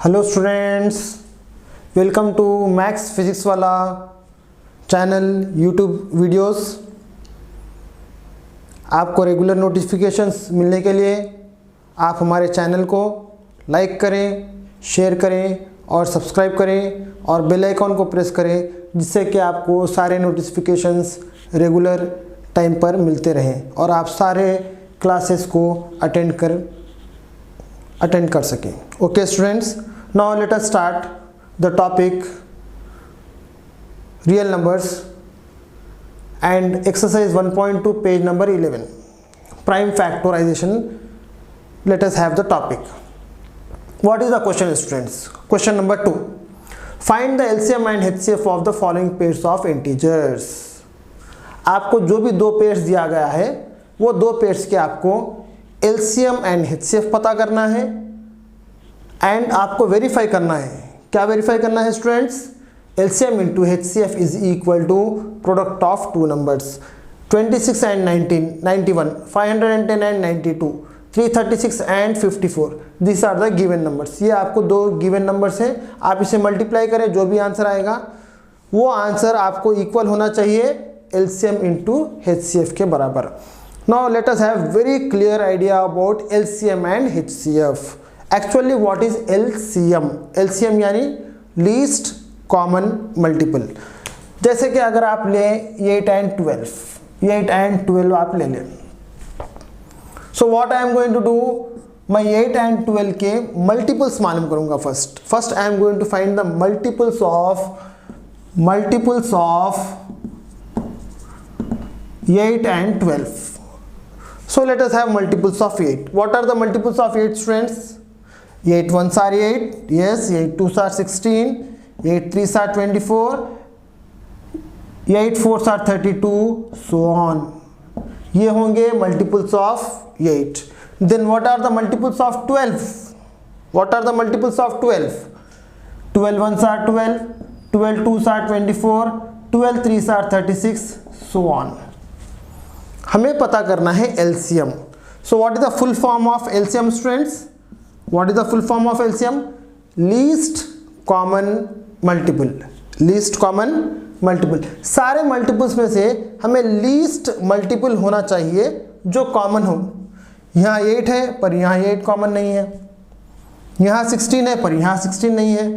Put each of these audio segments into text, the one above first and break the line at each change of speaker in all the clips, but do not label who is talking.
Hello students, welcome to maths physics वाला channel YouTube videos. आपको regular notifications मिलने के लिए आप हमारे चैनल को लाइक करें, शेयर करें और सब्सक्राइब करें और बेल आइकॉन को प्रेस करें, जिससे कि आपको सारे नोटिफिकेशंस रेगुलर टाइम पर मिलते रहें और आप सारे क्लासेस को अटेंड कर सकें। Okay students, now let us start the topic real numbers and exercise 1.2 page number 11 prime factorization. Let us have the topic. What is the question, students? Question number 2, find the LCM and HCF of the following pairs of integers. आपको जो भी दो pairs दिया गया है वो दो pairs के आपको LCM and HCF पता करना है एंड आपको वेरीफाई करना है। क्या वेरीफाई करना है students? LCM into HCF is equal to product of two numbers 26 and 19, 91, 510 and 92, 336 and 54. These are the given numbers. ये आपको दो given numbers हैं, आप इसे मल्टीप्लाई करें, जो भी आंसर आएगा वो आंसर आपको इक्वल होना चाहिए LCM into HCF के बराबर। Now let us have very clear idea about LCM and HCF. Actually what is LCM? LCM यानी least कॉमन मल्टीपल। जैसे कि अगर आप लें 8 and 12 आप ले लें। So what I am going to do, मैं 8 and 12 के मल्टीपल्स मालूम करूंगा। First I am going to find the multiples of 8 and 12. So let us have multiples of 8. What are the multiples of 8 students? 8 ones are 8, yes, 8 twos are 16, 8 3s are 24, 8 4s are 32, so on. ये होंगे multiples of 8. Then what are the multiples of 12? What are the multiples of 12? 12 1s are 12, 12 2s are 24, 12 3s are 36, so on. हमें पता करना है LCM. So what is the full form of LCM, students? What is the full form of LCM? Least common multiple. Least common multiple, सारे multiples में से हमें least multiple होना चाहिए जो कॉमन हो। यहाँ 8 है पर यहाँ 8 कॉमन नहीं है, यहाँ 16 है पर यहाँ 16 नहीं है।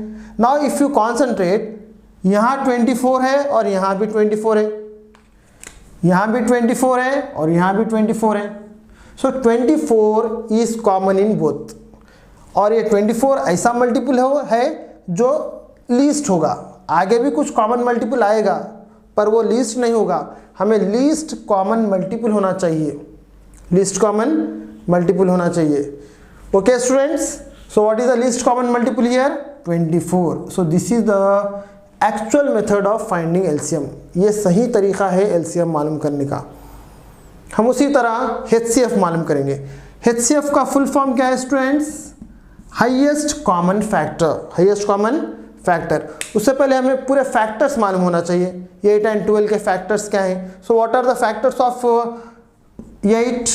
नाउ इफ यू कॉन्सेंट्रेट, यहाँ 24 है और यहाँ भी 24 है, यहाँ भी 24 है और यहाँ भी 24 है। सो 24 इज कॉमन इन बोथ। और ये 24 ऐसा मल्टीपल है जो लीस्ट होगा। आगे भी कुछ कॉमन मल्टीपल आएगा पर वो लीस्ट नहीं होगा। हमें लीस्ट कॉमन मल्टीपल होना चाहिए, लीस्ट कॉमन मल्टीपल होना चाहिए। Okay students, so what is the least common multiple here? 24। So this is the actual method of finding LCM। ये सही तरीका है LCM मालूम करने का। हम उसी तरह HCF मालूम करेंगे। HCF का फुल फॉर्म क्या है students? Highest common factor. Highest common factor. उससे पहले हमें पूरे फैक्टर्स मालूम होना चाहिए। 8 and 12 के फैक्टर्स क्या हैं? So what are the factors of 8?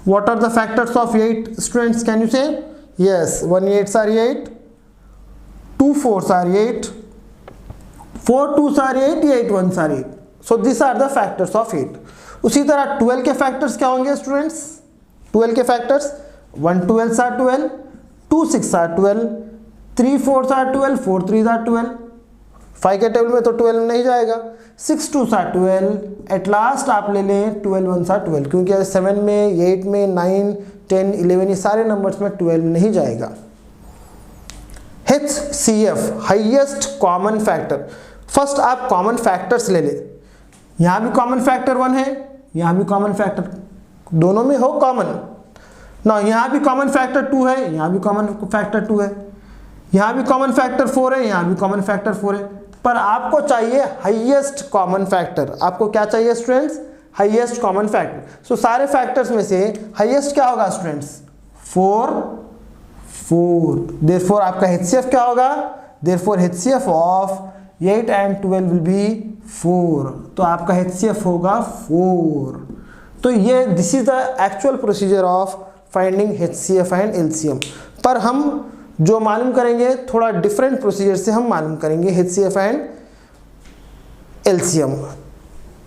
What are the factors of 8 students? Can you say? Yes, 1 8s are 8, 2 4s are 8, 4 2s are 8, 8 1s are 8. So this are the factors of 8। उसी तरह 12 के factors क्या होंगे students? 12 के factors 1 12s are 12, 2 6 are 12, 3 4s are 12, 4 3s are 12। 5 के table में तो 12 नहीं जाएगा। 6 2s are 12, एट लास्ट आप ले लें 12 1s are 12, क्योंकि 7 में, 8 में, 9 10 11 ये सारे नंबर्स में 12 नहीं जाएगा। HCF highest common factor. First आप कॉमन फैक्टर्स ले लें। यहाँ भी कॉमन फैक्टर 1 है, यहाँ भी कॉमन फैक्टर, दोनों में हो कॉमन ना। यहाँ भी कॉमन फैक्टर 2 है, यहाँ भी कॉमन फैक्टर 2 है, यहाँ भी कॉमन फैक्टर 4 है, यहाँ भी कॉमन फैक्टर 4 है। पर आपको चाहिए हाईएस्ट कॉमन फैक्टर। आपको क्या चाहिए students? Highest common factor. So सारे फैक्टर्स में से हाईएस्ट क्या होगा स्टूडेंट्स? 4। देयरफॉर आपका HCF क्या होगा? Therefore HCF of 8 and 12 will be 4। तो आपका HCF होगा 4। तो ये this is the actual procedure of finding HCF and LCM। पर हम जो मालूम करेंगे थोड़ा डिफरेंट प्रोसीजर से हम मालूम करेंगे HCF and LCM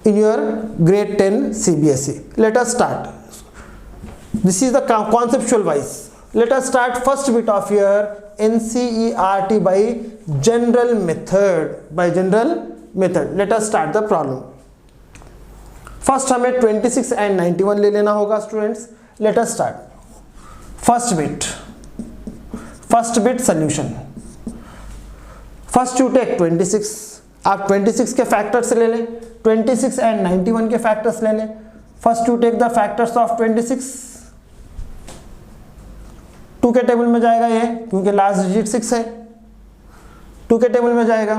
in your grade 10 CBSE. Let us start. This is the conceptual wise. Let us start first bit of your NCERT by general method. By general method. Let us start the problem. First हमें 26 and 91 ले लेना होगा students. Let us start. First bit solution. First you take 26. आप 26 के factors ले लें, 26 and 91 के factors ले लें. First to take the factors of 26. 2 के टेबल में जाएगा ये, क्योंकि लास्ट डिजिट 6 है. 2 के टेबल में जाएगा.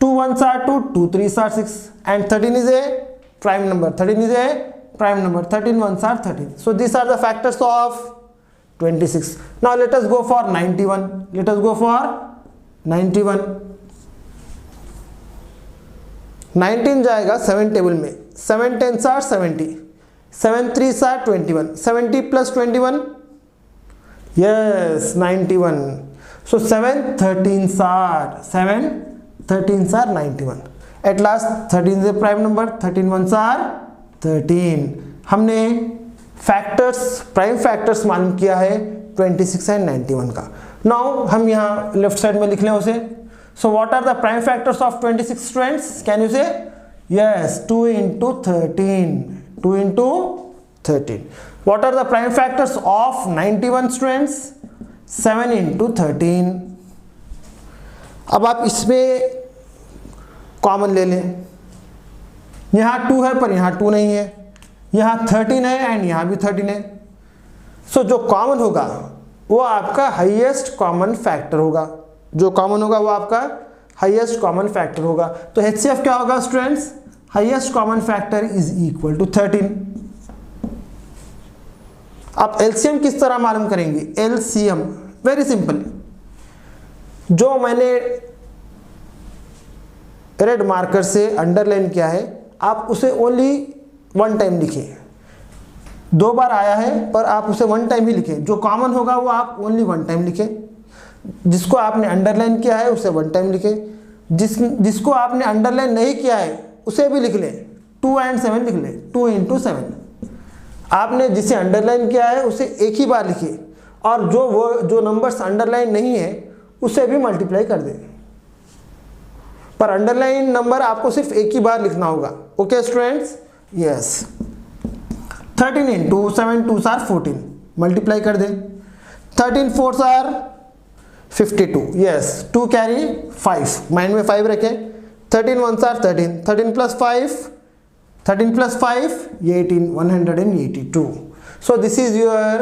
2 1s are 2, 2 3s are 6 and 13 is a prime number. 13 is a prime number. 13 1s are 13. So these are the factors of 26. Now let us go for 91. Let us go for 91. 19 जाएगा 7 table में. 7 10s are 70. 7 3s are 21. 70 plus 21, yes, 91. So 7 13s are 91. At last 13 is a prime number. 13 1s are 13. हमने factors, prime factors मालूम किया है 26 and 91 का. Now हम यहाँ left side में लिख लें उसे. So what are the prime factors of 26 students? Can you say? Yes, 2 into 13. 2 into 13. What are the prime factors of 91 students? 7 into 13. अब आप इसमें कॉमन ले लें. यहाँ 2 है पर यहाँ 2 नहीं है. यहाँ 13 है एंड यहाँ भी 13 है. So जो कॉमन होगा वो आपका हाईएस्ट कॉमन फैक्टर होगा. जो कॉमन होगा वो आपका हाईएस्ट कॉमन फैक्टर होगा. तो HCF क्या होगा students? Highest common factor is equal to 13. आप LCM किस तरह मालूम करेंगे? LCM very simple. जो मैंने रेड मार्कर से अंडरलाइन किया है आप उसे ओनली 1 टाइम लिखिए. 2 बार आया है पर आप उसे 1 टाइम ही लिखें. जो कॉमन होगा वो आप ओनली 1 टाइम लिखें. जिसको आपने अंडरलाइन किया है उसे 1 टाइम लिखें. जिसको आपने अंडरलाइन नहीं किया है उसे भी लिख लें. 2 and 7 लिख लें. 2 into 7. आपने जिसे अंडरलाइन किया है उसे एक ही बार लिखिए और जो नंबर्स अंडरलाइन नहीं है उसे भी मल्टीप्लाई कर दें. पर अंडरलाइन नंबर आपको सिर्फ एक ही बार लिखना होगा. Okay students? Yes. 13 into 7 2s are 14. Multiply कर दें. 13 4s are 52. Yes, 2 carry 5. Mind में 5 रखें. 13 1s are 13. 13 plus 5, 13 plus 5, 18, 182. So this is your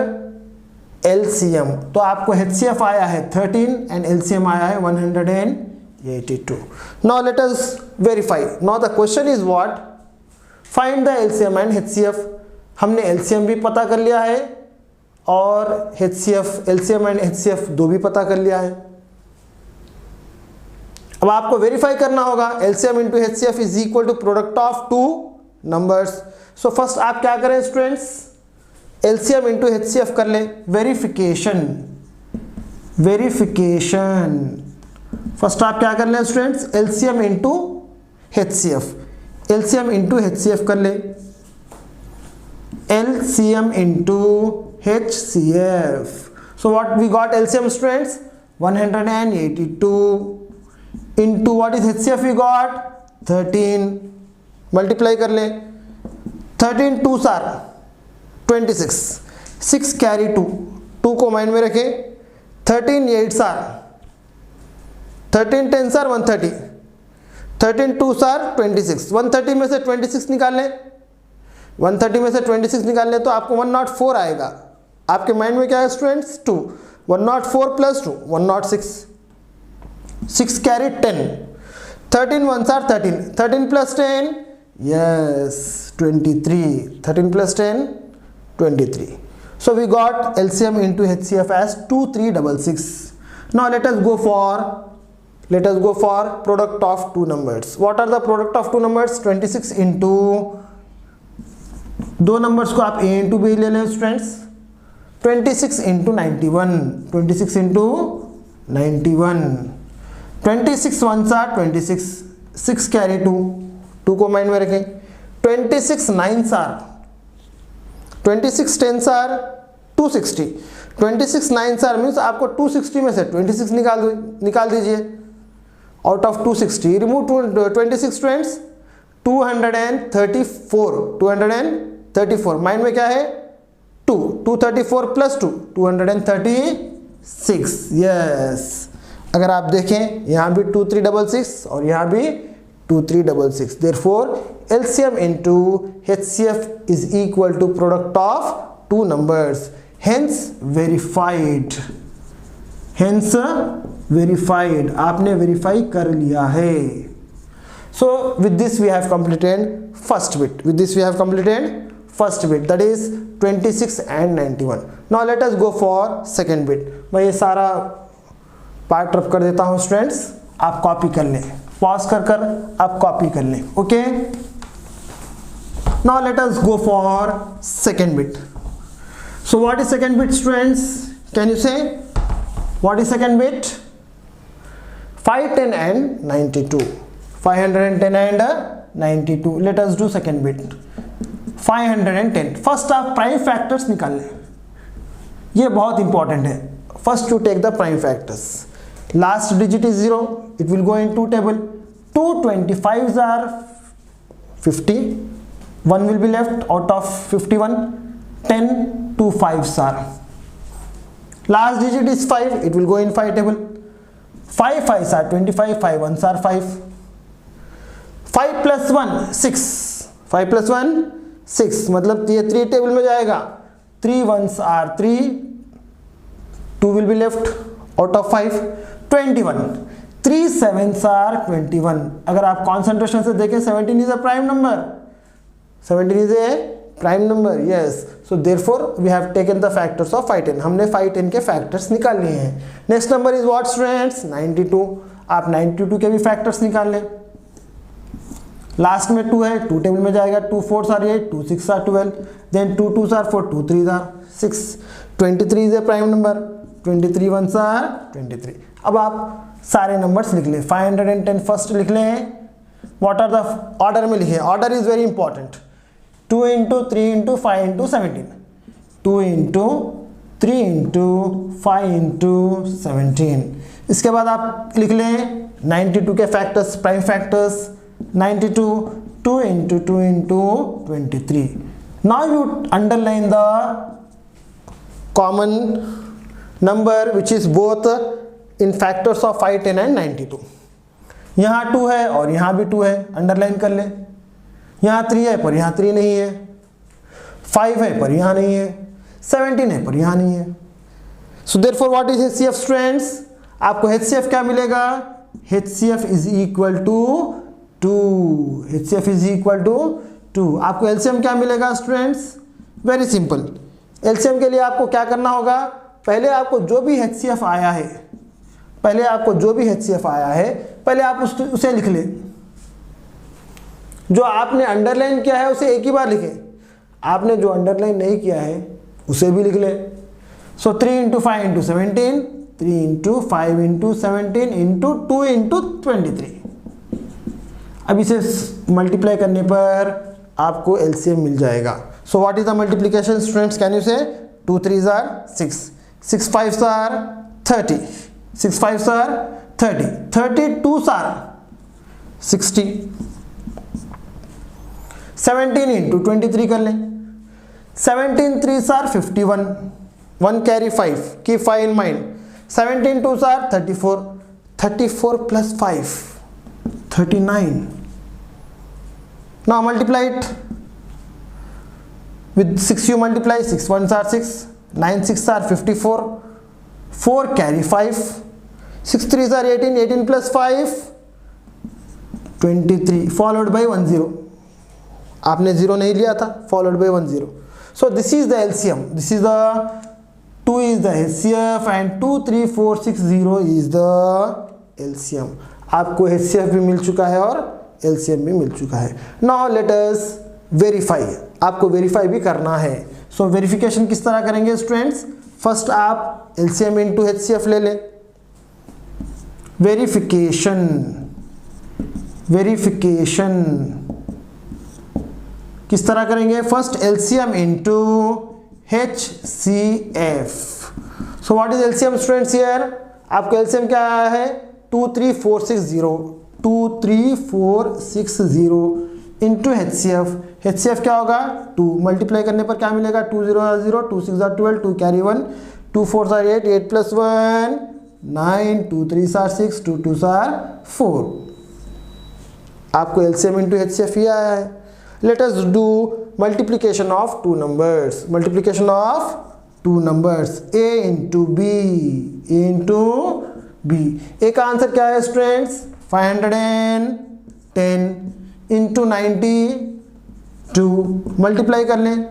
LCM. तो आपको HCF आया है 13 and LCM आया है 182. Now let us verify. Now the question is what? Find the LCM and HCF. हमने LCM भी पता कर लिया है और LCM एंड HCF 2 भी पता कर लिया है. अब आपको वेरीफाई करना होगा LCM into HCF is equal to product of 2 numbers. So first आप क्या करें स्टूडेंट्स? LCM इंटू HCF कर लें. वेरिफिकेशन. फर्स्ट आप क्या कर लें students? LCM into HCF. LCM into HCF कर लें. LCM into HCF. So what we got LCM students? 182 into what is HCF we got? 13. Multiply कर लें. 13 2s are 26. 6 carry 2. 2 को माइंड में रखें. 13 8s are 13 10s are 130. 13 2s are 26. 130 में से 26 निकाल लें. 130 में से 26 निकाल लें तो आपको 104 आएगा. आपके माइंड में क्या है students? 2. 104 plus 2, 106. 6 carry 10. 13 1s are 13. 13 plus 10, yes, 23. 13 plus 10, 23. So we got LCM into HCF as 2366. Now let us go for product of two numbers. What are the product of two numbers? 26 into, दो numbers को आप a into b ले लें students. 26 into 91. 26 into 91। 26 1s are 26, 6 carry 2, 2 को mind में रखें। 26 9s are 26 10s are 260। 26 9s are means आपको 260 में से 26 निकाल दीजिए आउट ऑफ 260। रिमूव 26 20 234 माइंड में क्या है 2, 234 प्लस 2 236। यस, अगर आप देखें यहाँ भी 2366 और यहाँ भी 2366। Therefore LCM into HCF is equal to product of two numbers, hence verified। आपने वेरीफाई कर लिया है। So with this we have completed first bit. That is 26 and 91. Now let us go for second bit. मैं ये सारा part rough कर देता हूँ स्टूडेंट्स, आप कॉपी कर लें, पॉज कर आप कॉपी कर लें। Okay, now let us go for second bit. So what is second bit students? Can you say what is second bit? 510 and 92, 510 and 92। let us do second bit 510। First आप prime factors निकाल लें, ये बहुत important है। First to take the prime factors, last digit is 0, it will go into table. 2 25s are 50, 1 will be left out of 51। 10 2 5s are, last digit is 5, it will go in 5 table। 5 5s are 25, 5 1s are 5। 5 plus 1 6, 5 plus 1 6, मतलब ये 3 table में जाएगा। 3 1s are 3, 2 will be left out of 5। 21, 3 7s are 21। अगर आप concentration से देखें 17 is a prime number, 17 is a prime number। yes, so therefore we have taken the factors of 510। हमने 510 के फैक्टर्स निकाल लिए हैं। Next number is what students? 92। आप 92 के भी फैक्टर्स निकाल लें। लास्ट में 2 है, 2 टेबल में जाएगा। 2 4s are 8, 2 6s are 12, then 2 2s are 4, 2 3s are 6। 23 is a prime number, 23 1s are 23। अब आप सारे नंबर्स लिख लें। 510 फर्स्ट लिख लें। व्हाट आर द ऑर्डर में लिखे, order is very important. 2 into 3 into 5 into 17, 2 into 3 into 5 into 17। इसके बाद आप लिख लें 92 के factors, prime factors. 92, 2 into 2 into 23। Now you underline the common number which is both in factors of 5 10 and 92। यहाँ 2 है और यहाँ भी 2 है, अंडरलाइन कर लें। यहाँ 3 है पर यहाँ 3 नहीं है, 5 है पर यहाँ नहीं है, 17 है पर यहाँ नहीं है। So therefore what is HCF students? आपको HCF क्या मिलेगा? HCF is equal to 2। HCF is equal to 2। आपको LCM क्या मिलेगा स्टूडेंट्स? Very simple. LCM के लिए आपको क्या करना होगा? पहले आपको जो भी HCF आया है, पहले आप उसे लिख लें। जो आपने अंडरलाइन किया है उसे एक ही बार लिखें, आपने जो अंडरलाइन नहीं किया है उसे भी लिख लें। सो 3 into 5 into 17, 3 into 5 into 17 into 2 into 23। अब इसे मल्टीप्लाई करने पर आपको LCM मिल जाएगा। So what is the multiplication students? Can you से? 2 3s are 6, 6 5s are 30, 6 5s are 30, 32s are 60। 17 into 23 कर लें। 17 3s are 51, 1 carry 5, keep 5 in mind। 17 2s are 34, 34 plus 5 39। now multiply it with 6, you multiply 6 1s are 6, 9 6 are 54, 4 carry 5, 6 3s are 18, 18 plus 5 23 followed by 1 0। आपने 0 नहीं लिया था, followed by 1 0। so this is the LCM, this is the 2 is the HCF and 2 3 4 6 0 is the LCM। आपको HCF भी मिल चुका है और LCM भी मिल चुका है। now let us verify, आपको वेरीफाई भी करना है। सो वेरिफिकेशन किस तरह करेंगे स्टूडेंट्स? फर्स्ट आप LCM into HCF ले लें। वेरिफिकेशन किस तरह करेंगे? First LCM into HCF. So what is LCM students here? आपको एलसीएम क्या आया है? 23460 इंटू HCF क्या होगा? 2 मल्टीप्लाई करने पर क्या मिलेगा? 2 0 0, 2 6 12, 2 कैरी 1, 2 4 8, 8 + 1 9, 2 3 6, 2 2 4. आपको एलसीएम इंटू HCF ही आया है. Let us do multiplication of two numbers. A into B. ए का आंसर क्या है स्टूडेंट्स? 510 इंटू 92. मल्टीप्लाई कर लें.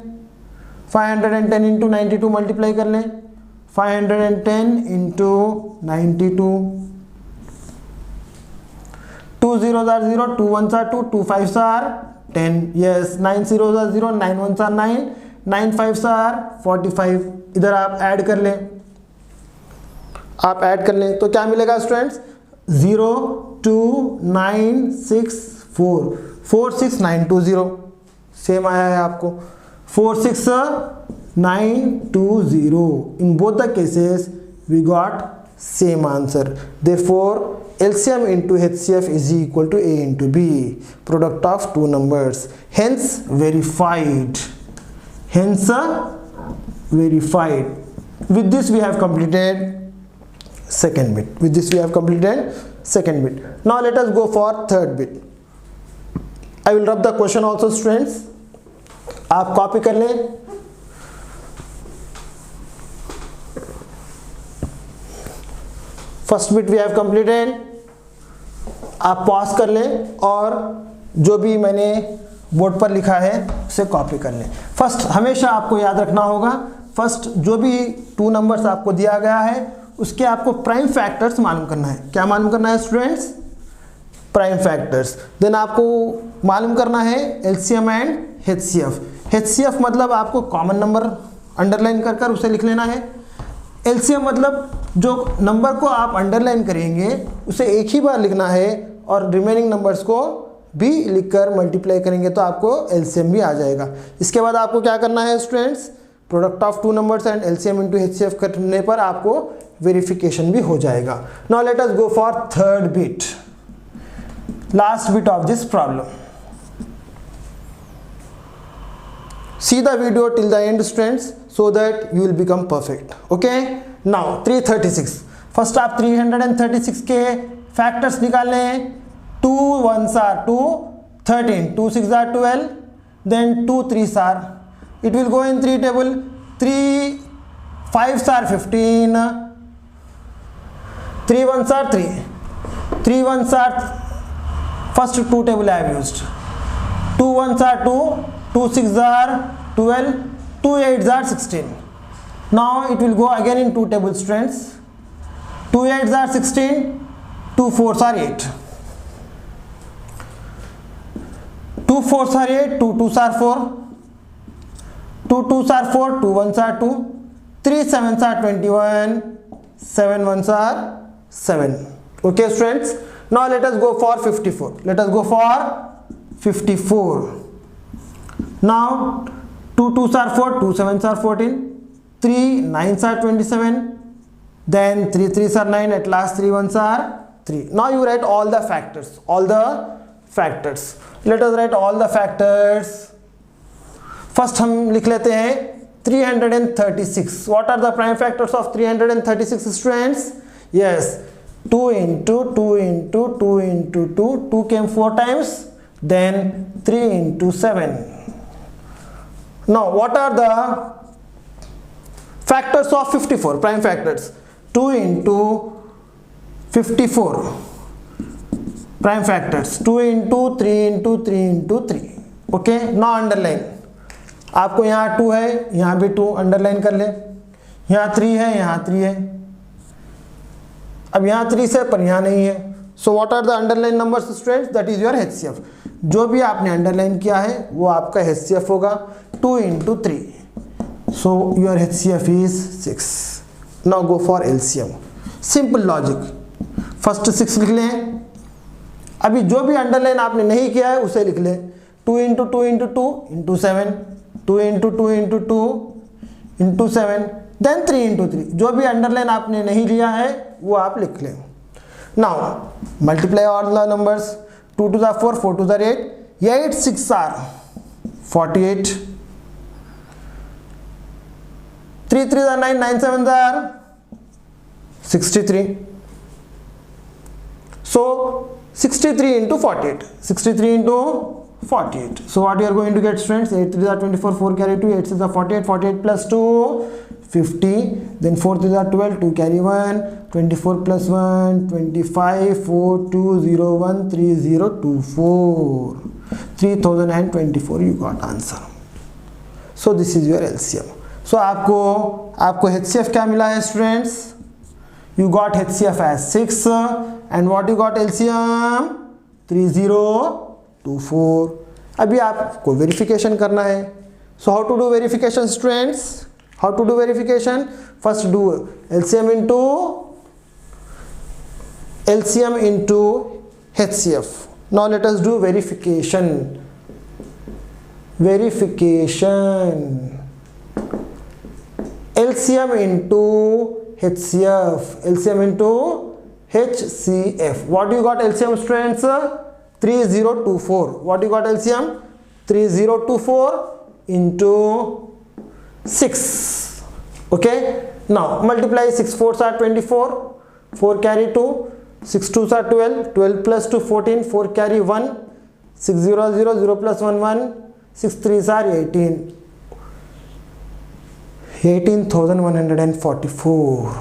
510 इंटू 92 मल्टीप्लाई कर लें. 510 इंटू 92. 2 0 0, 2 1 2, 2 5 10. Yes, 9 0 0, 9 1 9, 9 5 45. इधर आप ऐड कर लें. तो क्या मिलेगा स्टूडेंट्स? 0 2 9 6 4 4 6 9 2 0. सेम आया है आपको. 4 6 9 2 0. In both the cases we got same answer. Therefore LCM into HCF is equal to A into B, product of two numbers. Hence verified. With this we have completed second bit. Now let us go for third bit. I will rub the question also students. आप copy कर लें. First bit we have completed. आप pause कर लें और जो भी मैंने बोर्ड पर लिखा है उसे कॉपी कर लें. फर्स्ट हमेशा आपको याद रखना होगा, फर्स्ट जो भी टू नंबर्स आपको दिया गया है उसके आपको प्राइम फैक्टर्स मालूम करना है. क्या मालूम करना है स्टूडेंट्स? Prime factors. देन आपको मालूम करना है एलसीएम एंड HCF मतलब आपको कॉमन नंबर अंडरलाइन कर उसे लिख लेना है. एलसीएम मतलब जो नंबर को आप अंडरलाइन करेंगे उसे एक ही बार लिखना है और रिमेनिंग नंबर्स को भी लिखकर मल्टीप्लाई करेंगे तो आपको एलसीएम भी आ जाएगा. इसके बाद आपको क्या करना है students? Product of two numbers and LCM into HCF करने पर आपको वेरिफिकेशन भी हो जाएगा. Now let us go for third bit, last bit of this problem. See the video till the end students so that you will become perfect. Okay, now 336. First आप 336 के factors निकाल लें. 2 1s are 2 13, 2 6 are 12, then 2 3s are, it will go in 3 table. 3 5s are 15, 3 1s are 3, 3 1s are first 2 table I have used. 2 1s are 2, 2 6 are 12, 2 8s are 16. Now it will go again in 2 tables students. 2 8s are 16, 2 4s are 8, 2 4s are 8, 2 2s are 4, 2 2s are 4, 2 1s are 2, 3 7s are 21, 7 1s are 7. Okay students, now let us go for 54. Now 2 2s are 4, 2 7s are 14, 3 9s are 27, then 3 3s are 9, at last 3 1s are 3. Now you write all the factors. Let us write all the factors. First हम लिख लेते हैं 336. What are the prime factors of 336 students? Yes, 2 into 2 into 2 into 2, 2 came 4 times, then 3 into 7. Now what are the factors of 54? Prime factors. 2 into 54 prime factors. 2 into 3 into 3 into 3. Okay, now underline. आपको यहाँ 2 है, यहाँ भी 2 underline कर ले. यहाँ 3 है, यहाँ 3 है. अब यहाँ 3 से पर यहाँ नहीं है. So what are the underline numbers students? That is your HCF. जो भी आपने अंडरलाइन किया है वो आपका HCF होगा. 2 into 3. So your HCF is 6. Now go for LCM. Simple logic. First 6 लिख लें। अभी जो भी अंडरलाइन आपने नहीं किया है उसे लिख लें। 2 into 2 into 2 into 7, 2 into 2 into 2 into 7, then 3 into 3। जो भी अंडरलाइन आपने नहीं लिया है वो आप लिख लें। Now multiply all the numbers. 2 two the 4, 4 two the 8, 8 6 are 48, 3 3 the 9, 9 7 are 63. So 63 into 48, 63 into 48. So what you are going to get, students? 8 3 are 24, 4 carry 2, 8 6 are 48, 48 plus 2 50, then 4 3 are 12, 2 carry 1, 24 plus 1 25, 4 2 0 1 3 0 2 4, 3024 you got answer. So this is your LCM. So आपको HCF क्या मिला है students? You got HCF as 6 and what you got LCM? 3024. अभी आपको verification करना है. So how to do verification, students? How to do verification? First do LCM into HCF. Now let us do verification. LCM into HCF. LCM into HCF. What you got LCM, students? 3024. What you got LCM? 3024 into 6. Okay. Now multiply 6 4s are 24. 4 carry 2. 6 2s are 12. 12 plus 2 14. 4 carry 1. 6 0 0 0 plus 1 1. 6 3s are 18. 18,144.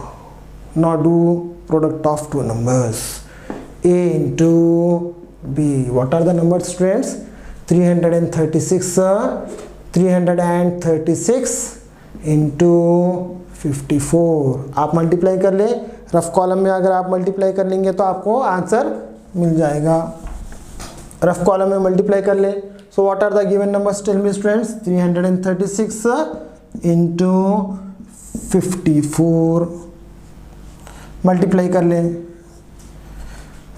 Now do product of two numbers, A into B. What are the numbers, students? 336 into 54. आप multiply कर ले, rough column में अगर आप multiply कर लेंगे तो आपको आंसर मिल जाएगा. रफ कॉलम में मल्टीप्लाई कर ले. So what are the given numbers? Tell me, students. 336 into 54. Multiply कर लें.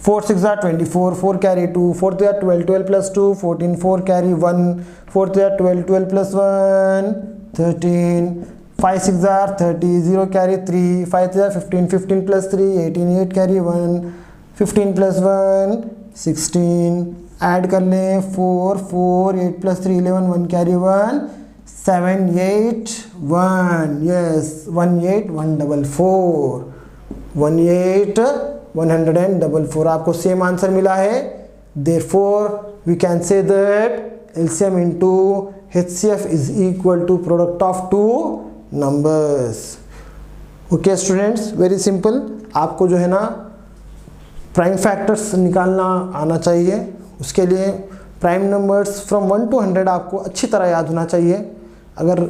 4 6 are 24, 4 carry 2, 4 3 are 12, 12 plus 2 14, 4 carry 1, 4 3 are 12, 12 plus 1 13, 5 6 are 30, 0 carry 3, 5 3 are 15, 15 plus 3 18, 8 carry 1, 15 plus 1 16. Add कर लें. 4 4 8 plus 3 11, 1 carry 1 7 8 1. Yes, 18144. 18144. आपको same answer मिला है. Therefore we can say that LCM into HCF is equal to product of two numbers. Okay students, very simple. आपको जो है ना prime factors निकालना आना चाहिए. उसके लिए प्राइम नंबर्स फ्रॉम 1 to 100 आपको अच्छी तरह याद होना चाहिए. अगर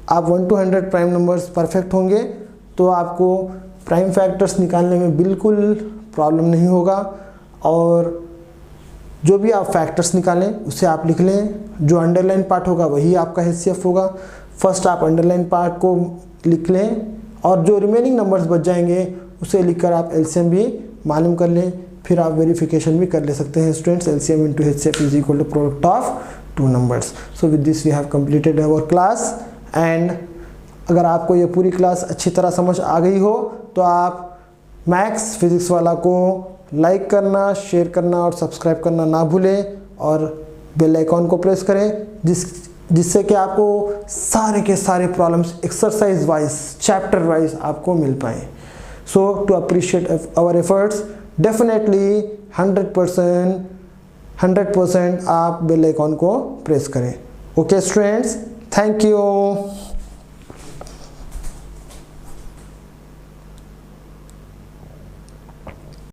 आप 1 to 100 प्राइम नंबर्स परफेक्ट होंगे तो आपको प्राइम फैक्टर्स निकालने में बिल्कुल प्रॉब्लम नहीं होगा. और जो भी आप फैक्टर्स निकालें उसे आप लिख लें. जो अंडरलाइन पार्ट होगा वही आपका HCF होगा. फर्स्ट आप अंडरलाइन पार्ट को लिख लें और जो रिमेनिंग नंबर्स बच जाएंगे उसे लिखकर आप LCM भी मालूम कर लें. फिर आप वेरिफिकेशन भी कर ले सकते हैं students. LCM into HCF is equal to product of two numbers. So with this we have completed our class. And अगर आपको ये पूरी क्लास अच्छी तरह समझ आ गई हो तो आप मैथ्स फिजिक्स वाला को लाइक करना, शेयर करना और सब्सक्राइब करना ना भूलें और बेल आइकॉन को प्रेस करें जिससे कि आपको सारे के सारे problems exercise wise, chapter wise आपको मिल पाएँ. So to appreciate our efforts definitely 100% आप बेल आइकॉन को प्रेस करें. Okay students, thank you.